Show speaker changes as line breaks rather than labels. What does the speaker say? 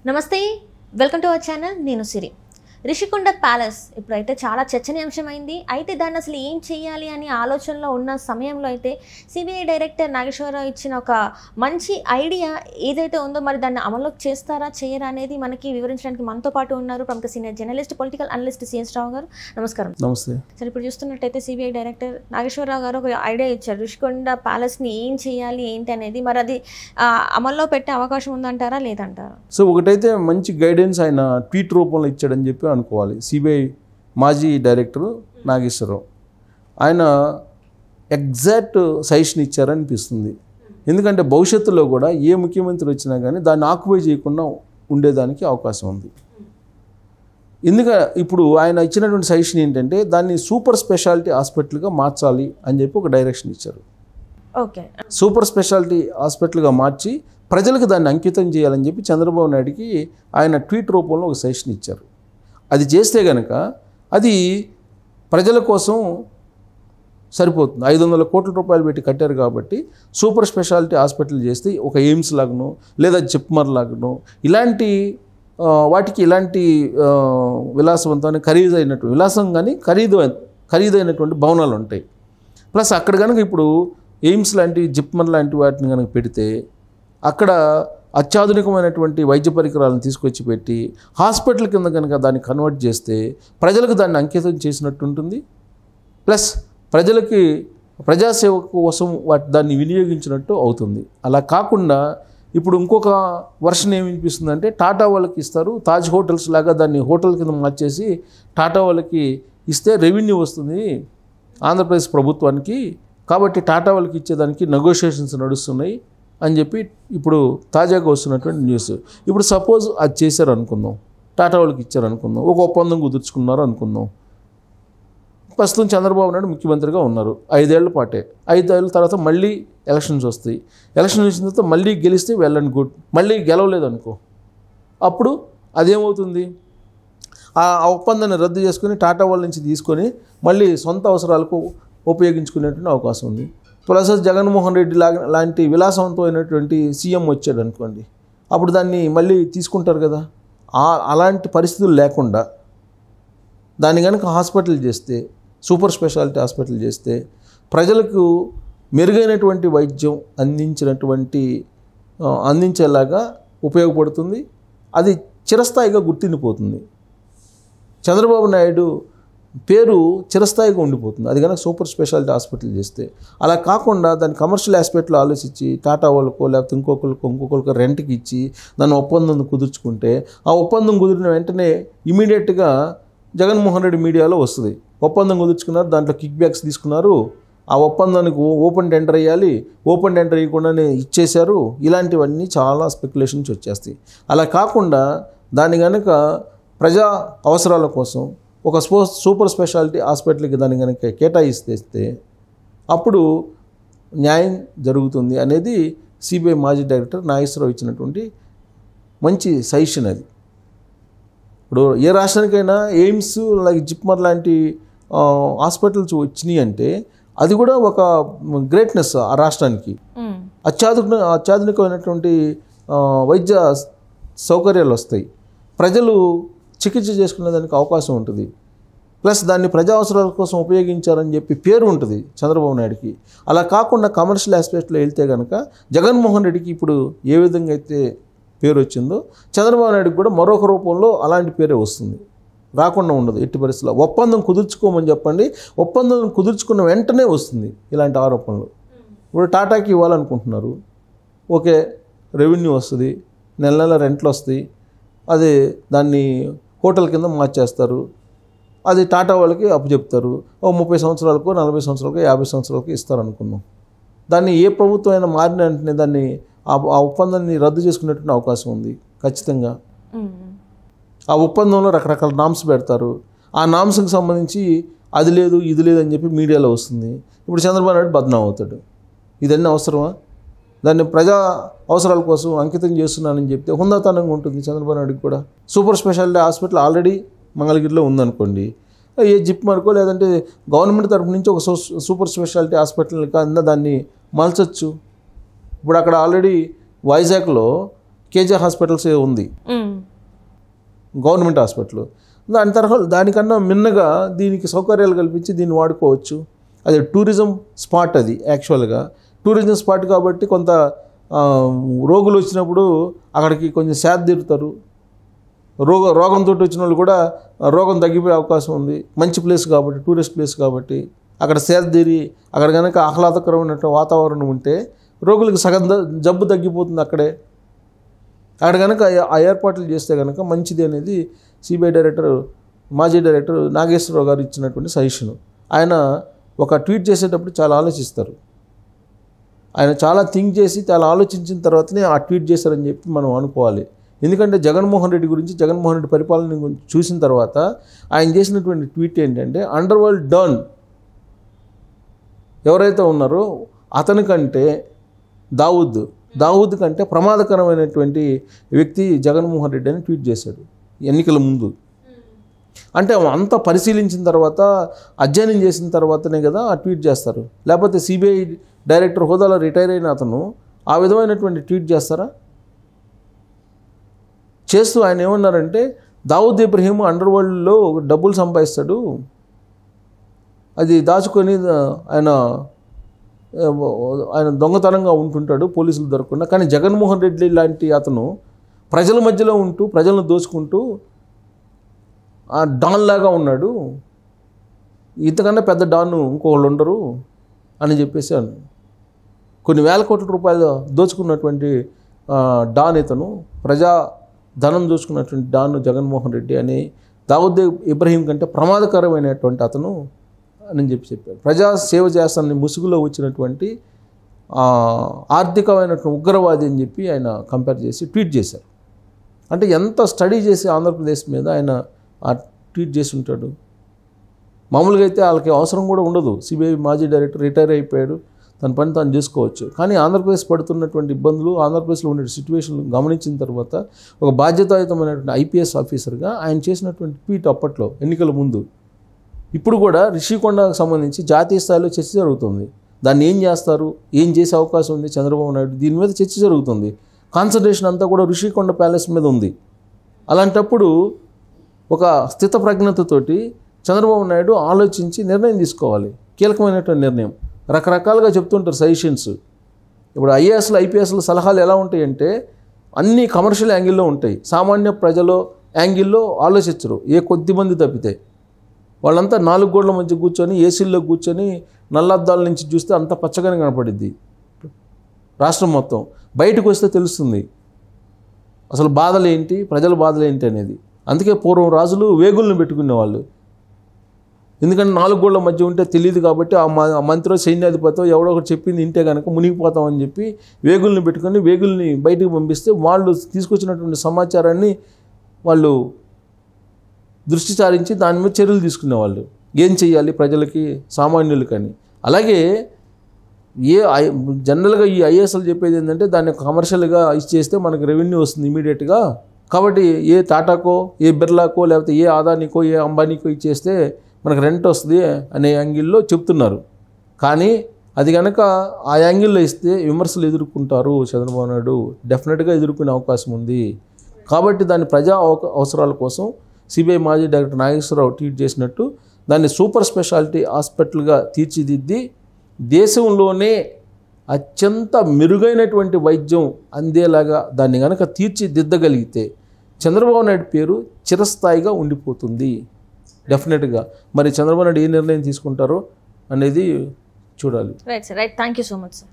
నమస్తే, welcome to our channel. నేను సిరి. Rishikonda palace ఇప్పుడైతే చాలా చర్చనీయాంశమైంది. అయితే దాన్ని అసలు ఏం చేయాలి అని ఆలోచనలో ఉన్న సమయంలో అయితే సిబిఐ డైరెక్టర్ నాగేశ్వరరావు ఇచ్చిన ఒక మంచి ఐడియా ఏదైతే ఉందో మరి దాన్ని అమలులోకి చేస్తారా చేయరా అనేది మనకి వివరించడానికి మనతో పాటు ఉన్నారు ప్రముఖ senior journalist, political analyst CS Rao గారు. నమస్కారం.
నమస్తే.
సరే, ఇప్పుడు చూస్తున్నట్టయితే సిబిఐ డైరెక్టర్ నాగేశ్వరరావు గారు ఒక ఐడియా ఇచ్చారు. రిషికొండ ప్యాలెస్ని ఏం చేయాలి ఏంటి అనేది, మరి అది అమల్లో పెట్టే అవకాశం ఉందంటారా లేదంటారా?
సో ఒకటైతే మంచి గైడెన్స్ ఆయన ట్వీట్ రూపంలో ఇచ్చాడని చెప్పి అనుకోవాలి. సిబిఐ మాజీ డైరెక్టర్ నాగేశ్వరరావు ఆయన ఎగ్జాక్ట్ సజెషన్ ఇచ్చారనిపిస్తుంది. ఎందుకంటే భవిష్యత్తులో కూడా ఏ ముఖ్యమంత్రి వచ్చినా కానీ దాన్ని ఆక్యుపై చేయకుండా ఉండేదానికి అవకాశం ఉంది. ఎందుకంటే ఇప్పుడు ఆయన ఇచ్చినటువంటి సజెషన్ ఏంటంటే దాన్ని సూపర్ స్పెషాలిటీ హాస్పిటల్గా మార్చాలి అని చెప్పి ఒక డైరెక్షన్ ఇచ్చారు.
ఓకే,
సూపర్ స్పెషాలిటీ హాస్పిటల్గా మార్చి ప్రజలకు దాన్ని అంకితం చేయాలని చెప్పి చంద్రబాబు నాయుడికి ఆయన ట్వీట్ రూపంలో ఒక సజెషన్ ఇచ్చారు. అది చేస్తే కనుక అది ప్రజల కోసం సరిపోతుంది. 500 కోట్ల రూపాయలు పెట్టి కట్టారు కాబట్టి సూపర్ స్పెషాలిటీ హాస్పిటల్ చేస్తే ఒక ఎయిమ్స్ లాగను లేదా జిప్మర్ లాగను ఇలాంటి వాటికి ఇలాంటి విలాసవంతమైన విలాసం కానీ ఖరీదైనటువంటి భవనాలు ఉంటాయి. ప్లస్ అక్కడ కనుక ఇప్పుడు ఎయిమ్స్ లాంటి జిప్మర్ లాంటి వాటిని కనుక పెడితే అక్కడ అత్యాధునికమైనటువంటి వైద్య పరికరాలను తీసుకొచ్చి పెట్టి హాస్పిటల్ కింద కనుక దాన్ని కన్వర్ట్ చేస్తే ప్రజలకు దాన్ని అంకితం చేసినట్టు ఉంటుంది. ప్లస్ ప్రజలకి ప్రజాసేవ కోసం దాన్ని వినియోగించినట్టు అవుతుంది. అలా కాకుండా ఇప్పుడు ఇంకొక వర్షన్ ఏమి వినిపిస్తుందంటే టాటా వాళ్ళకి ఇస్తారు, తాజ్ హోటల్స్ లాగా దాన్ని హోటల్ కింద మార్చేసి టాటా వాళ్ళకి ఇస్తే రెవెన్యూ వస్తుంది ఆంధ్రప్రదేశ్ ప్రభుత్వానికి, కాబట్టి టాటా వాళ్ళకి ఇచ్చేదానికి నెగోషియేషన్స్ నడుస్తున్నాయి అని చెప్పి ఇప్పుడు తాజాగా వస్తున్నటువంటి న్యూస్. ఇప్పుడు సపోజ్ అది చేశారు అనుకుందాం, టాటా వాళ్ళకి ఇచ్చారు అనుకుందాం, ఒక ఒప్పందం కుదుర్చుకున్నారు అనుకుందాం. ప్రస్తుతం చంద్రబాబు నాయుడు ముఖ్యమంత్రిగా ఉన్నారు 5 ఏళ్ల పాటే. 5 ఏళ్ళ తర్వాత మళ్ళీ ఎలక్షన్స్ వస్తాయి. ఎలక్షన్ వచ్చిన తర్వాత మళ్ళీ గెలిస్తే వెల్ అండ్ గుడ్. మళ్ళీ గెలవలేదు అనుకో, అప్పుడు అదేమవుతుంది? ఆ ఒప్పందాన్ని రద్దు చేసుకుని టాటా వాళ్ళ నుంచి తీసుకొని మళ్ళీ సొంత అవసరాలకు ఉపయోగించుకునేటువంటి అవకాశం ఉంది. ప్లస్ జగన్మోహన్ రెడ్డి లాంటి విలాసవంతమైనటువంటి సీఎం వచ్చాడు అనుకోండి, అప్పుడు దాన్ని మళ్ళీ తీసుకుంటారు కదా. అలాంటి పరిస్థితులు లేకుండా దాన్ని కనుక హాస్పిటల్ చేస్తే, సూపర్ స్పెషాలిటీ హాస్పిటల్ చేస్తే ప్రజలకు మెరుగైనటువంటి వైద్యం అందించేలాగా ఉపయోగపడుతుంది. అది చిరస్థాయిగా గుర్తుండిపోతుంది. చంద్రబాబు నాయుడు పేరు చిరస్థాయిగా ఉండిపోతుంది అది కనుక సూపర్ స్పెషాలిటీ హాస్పిటల్ చేస్తే. అలా కాకుండా దాన్ని కమర్షియల్ ఆస్పెక్ట్లో ఆలోచించి టాటా వాళ్ళకో లేకపోతే ఇంకొకరికి రెంట్కి ఇచ్చి దాన్ని ఒప్పందం కుదుర్చుకుంటే ఆ ఒప్పందం కుదిరిన వెంటనే ఇమీడియట్గా జగన్మోహన్ రెడ్డి మీడియాలో వస్తుంది, ఒప్పందం కుదుర్చుకున్నారు, దాంట్లో కిక్ బ్యాక్స్ తీసుకున్నారు, ఆ ఒప్పందానికి ఓపెన్ టెండర్ వేయాలి, ఓపెన్ టెండర్ వేయకుండానే ఇచ్చేశారు, ఇలాంటివన్నీ చాలా స్పెక్యులేషన్స్ వచ్చేస్తాయి. అలా కాకుండా దాన్ని కనుక ప్రజా అవసరాల కోసం ఒక సూపర్ స్పెషాలిటీ హాస్పిటల్కి దాన్ని కనుక కేటాయిస్తే అప్పుడు న్యాయం జరుగుతుంది అనేది సిబిఐ మాజీ డైరెక్టర్ నాగేశ్వరరావు ఇచ్చినటువంటి మంచి సజెషన్. అది ఇప్పుడు ఏ రాష్ట్రానికైనా ఎయిమ్స్ లైక్ జిప్మర్ లాంటి హాస్పిటల్స్ వచ్చినాయి అంటే అది కూడా ఒక గ్రేట్నెస్ ఆ రాష్ట్రానికి. అత్యాధునికమైనటువంటి వైద్య సౌకర్యాలు వస్తాయి, ప్రజలు చికిత్స చేసుకునే దానికి అవకాశం ఉంటుంది. ప్లస్ దాన్ని ప్రజా అవసరాల కోసం ఉపయోగించారని చెప్పి పేరు ఉంటుంది చంద్రబాబు నాయుడికి. అలా కాకుండా కమర్షియల్ ఆస్పెక్ట్లో వెళ్తే కనుక జగన్మోహన్ రెడ్డికి ఇప్పుడు ఏ విధంగా అయితే పేరు వచ్చిందో చంద్రబాబు నాయుడికి కూడా మరొక రూపంలో అలాంటి పేరే వస్తుంది, రాకుండా ఉండదు ఎట్టి పరిస్థితుల్లో. ఒప్పందం కుదుర్చుకోమని చెప్పండి, ఒప్పందం కుదుర్చుకున్న వెంటనే వస్తుంది ఇలాంటి ఆరోపణలు. ఇప్పుడు టాటాకి ఇవ్వాలనుకుంటున్నారు, ఓకే, రెవెన్యూ వస్తుంది, నెల నెల రెంట్లు వస్తాయి, అది దాన్ని హోటల్ కింద మార్చేస్తారు, అది టాటా వాళ్ళకి అప్పచెప్తారు, ఓ 30 సంవత్సరాలకు 40 సంవత్సరాలకు 50 సంవత్సరాలకు ఇస్తారనుకున్నాం. దాన్ని ఏ ప్రభుత్వం అయినా మారిన వెంటనే దాన్ని ఆ ఒప్పందాన్ని రద్దు చేసుకునేటువంటి అవకాశం ఉంది ఖచ్చితంగా. ఆ ఒప్పందంలో రకరకాల నామ్స్ పెడతారు, ఆ నామ్స్కి సంబంధించి అది లేదు ఇది లేదు అని చెప్పి మీడియాలో వస్తుంది. ఇప్పుడు చంద్రబాబు నాయుడు బద్నాం అవుతాడు. ఇదన్నీ అవసరమా? దాన్ని ప్రజా అవసరాల కోసం అంకితం చేస్తున్నానని చెప్తే హుందాతనంగా ఉంటుంది చంద్రబాబు నాయుడుకి కూడా. సూపర్ స్పెషాలిటీ హాస్పిటల్ ఆల్రెడీ మంగళగిరిలో ఉందనుకోండి, ఏ జిప్మర్కో లేదంటే గవర్నమెంట్ తరఫు నుంచి ఒక సూపర్ స్పెషాలిటీ హాస్పిటల్ కింద దాన్ని మలచచ్చు. ఇప్పుడు అక్కడ ఆల్రెడీ వైజాగ్లో కేజీ హాస్పిటల్స్ ఉంది, గవర్నమెంట్ హాస్పిటల్. దానికన్నా మిన్నగా దీనికి సౌకర్యాలు కల్పించి దీన్ని వాడుకోవచ్చు. అది టూరిజం స్పాట్, అది యాక్చువల్గా టూరిజం స్పాట్ కాబట్టి కొంత రోగులు వచ్చినప్పుడు అక్కడికి కొంచెం సేద తీరుతారు. రోగంతో వచ్చిన వాళ్ళు కూడా రోగం తగ్గిపోయే అవకాశం ఉంది. మంచి ప్లేస్ కాబట్టి, టూరిస్ట్ ప్లేస్ కాబట్టి అక్కడ సేద తీరి అక్కడ కనుక ఆహ్లాదకరమైన వాతావరణం ఉంటే రోగులకు సగం జబ్బు తగ్గిపోతుంది అక్కడే. అక్కడ కనుక ఆ ఏర్పాట్లు చేస్తే కనుక మంచిది అనేది సిబిఐ డైరెక్టర్, మాజీ డైరెక్టర్ నాగేశ్వరరావు గారు ఇచ్చినటువంటి సజెషన్. ఆయన ఒక ట్వీట్ చేసేటప్పుడు చాలా ఆలోచిస్తారు. ఆయన చాలా థింక్ చేసి చాలా ఆలోచించిన తర్వాతనే ఆ ట్వీట్ చేశారని చెప్పి మనం అనుకోవాలి. ఎందుకంటే జగన్మోహన్ రెడ్డి గురించి, జగన్మోహన్ రెడ్డి పరిపాలన గురించి చూసిన తర్వాత ఆయన చేసినటువంటి ట్వీట్ ఏంటంటే, అండర్ వరల్డ్ డాన్ ఎవరైతే ఉన్నారో అతనికంటే దావూద్ కంటే ప్రమాదకరమైనటువంటి వ్యక్తి జగన్మోహన్ రెడ్డి అని ట్వీట్ చేశాడు ఎన్నికల ముందు. అంటే అంతా పరిశీలించిన తర్వాత, అధ్యయనం చేసిన తర్వాతనే కదా ఆ ట్వీట్ చేస్తారు. లేకపోతే సిబిఐ డైరెక్టర్ హోదాలో రిటైర్ అయిన అతను ఆ విధమైనటువంటి ట్వీట్ చేస్తారా? చేస్తూ ఆయన ఏమన్నారంటే, దావూద్ ఇబ్రహీం అండర్ వరల్డ్లో డబ్బులు సంపాదిస్తాడు, అది దాచుకొని ఆయన దొంగతనంగా ఉంటుంటాడు పోలీసులు దొరకకుండా. కానీ జగన్మోహన్ రెడ్డి లాంటి అతను ప్రజల మధ్యలో ఉంటూ ప్రజలను దోచుకుంటూ ఆ డాన్ లాగా ఉన్నాడు, ఇంతకన్నా పెద్ద డాన్ ఇంకోళ్ళు ఉండరు అని చెప్పేసి కొన్ని వేల కోట్ల రూపాయలు దోచుకున్నటువంటి డాన్ ఇతను, ప్రజా ధనం దోచుకున్నటువంటి డాన్ జగన్మోహన్ రెడ్డి అని, దావూద్ ఇబ్రహీం కంటే ప్రమాదకరమైనటువంటి అతను అని చెప్పారు. ప్రజా సేవ చేస్తానని ముసుగులో వచ్చినటువంటి ఆర్థికమైనటువంటి ఉగ్రవాది అని చెప్పి ఆయన కంపేర్ చేసి ట్వీట్ చేశారు. అంటే ఎంత స్టడీ చేసి ఆంధ్రప్రదేశ్ మీద ఆయన ఆ ట్వీట్ చేసి ఉంటాడు. మామూలుగా అయితే వాళ్ళకి అవసరం కూడా ఉండదు. సిబిఐ మాజీ డైరెక్టర్ రిటైర్ అయిపోయాడు, తన పని తాను చేసుకోవచ్చు. కానీ ఆంధ్రప్రదేశ్ పడుతున్నటువంటి ఇబ్బందులు, ఆంధ్రప్రదేశ్లో ఉండే సిచ్యువేషన్లు గమనించిన తర్వాత ఒక బాధ్యతాయుతమైనటువంటి ఐపీఎస్ ఆఫీసర్గా ఆయన చేసినటువంటి ట్వీట్ అప్పట్లో ఎన్నికల ముందు. ఇప్పుడు కూడా రిషికొండకు సంబంధించి జాతీయ స్థాయిలో చర్చ జరుగుతుంది. దాన్ని ఏం చేస్తారు, ఏం చేసే అవకాశం ఉంది చంద్రబాబు నాయుడు, దీని మీద చర్చ జరుగుతుంది. కాన్సన్ట్రేషన్ అంతా కూడా రిషికొండ ప్యాలెస్ మీద ఉంది. అలాంటప్పుడు ఒక స్థితప్రజ్ఞతతోటి చంద్రబాబు నాయుడు ఆలోచించి నిర్ణయం తీసుకోవాలి, కీలకమైనటువంటి నిర్ణయం. రకరకాలుగా చెప్తుంటారు సజెషన్స్. ఇప్పుడు ఐఏఎస్లు ఐపీఎస్ల సలహాలు ఎలా ఉంటాయంటే అన్నీ కమర్షియల్ యాంగిల్లో ఉంటాయి, సామాన్య ప్రజల యాంగిల్లో ఆలోచించరు ఏ కొద్దిమంది తప్పితే. వాళ్ళంతా 4 గోడల మధ్య కూర్చొని ఏసీల్లో కూర్చొని నల్లద్దాల నుంచి చూస్తే అంత పచ్చగానే కనపడిద్ది రాష్ట్రం మొత్తం. బయటకు వస్తే తెలుస్తుంది అసలు బాధలు ఏంటి, ప్రజల బాధలు ఏంటి అనేది. అందుకే పూర్వం రాజులు వేగులను పెట్టుకునేవాళ్ళు. ఎందుకంటే 4 గోడల మధ్య ఉంటే తెలియదు కాబట్టి ఆ మంత్రో సైన్యాధిపతో ఎవడో ఒకటి చెప్పింది ఇంటే కనుక మునిగిపోతామని చెప్పి వేగుల్ని పెట్టుకొని వేగుల్ని బయటికి పంపిస్తే వాళ్ళు తీసుకొచ్చినటువంటి సమాచారాన్ని వాళ్ళు దృష్టి సారించి దాని మీద చర్యలు తీసుకునేవాళ్ళు. ఏం చేయాలి ప్రజలకి, సామాన్యులకని. అలాగే జనరల్గా ఈ ఐఏఎస్లు చెప్పేది ఏంటంటే దాన్ని కమర్షియల్గా ఇచ్చేస్తే మనకు రెవెన్యూ వస్తుంది ఇమీడియట్గా. కాబట్టి ఏ టాటాకో, ఏ బిర్లాకో, లేకపోతే ఏ అదానికో, ఏ అంబానీకో ఇచ్చేస్తే మనకు రెంట్ వస్తుంది అనే యాంగిల్లో చెప్తున్నారు. కానీ అది కనుక ఆ యాంగిల్లో ఇస్తే విమర్శలు ఎదుర్కొంటారు చంద్రబాబు నాయుడు, డెఫినెట్గా ఎదుర్కొనే అవకాశం ఉంది. కాబట్టి దాని ప్రజా అవసరాల కోసం సిబిఐ మాజీ డైరెక్టర్ నాగేశ్వరరావు ట్వీట్ చేసినట్టు దాన్ని సూపర్ స్పెషాలిటీ హాస్పిటల్గా తీర్చిదిద్ది దేశంలోనే అత్యంత మెరుగైనటువంటి వైద్యం అందేలాగా దాన్ని కనుక తీర్చిదిద్దగలిగితే చంద్రబాబు నాయుడు పేరు చిరస్థాయిగా ఉండిపోతుంది డెఫినెట్గా. మరి చంద్రబాబు నాయుడు ఏ నిర్ణయం తీసుకుంటారో అనేది చూడాలి.
Right sir, right. Thank you so much sir.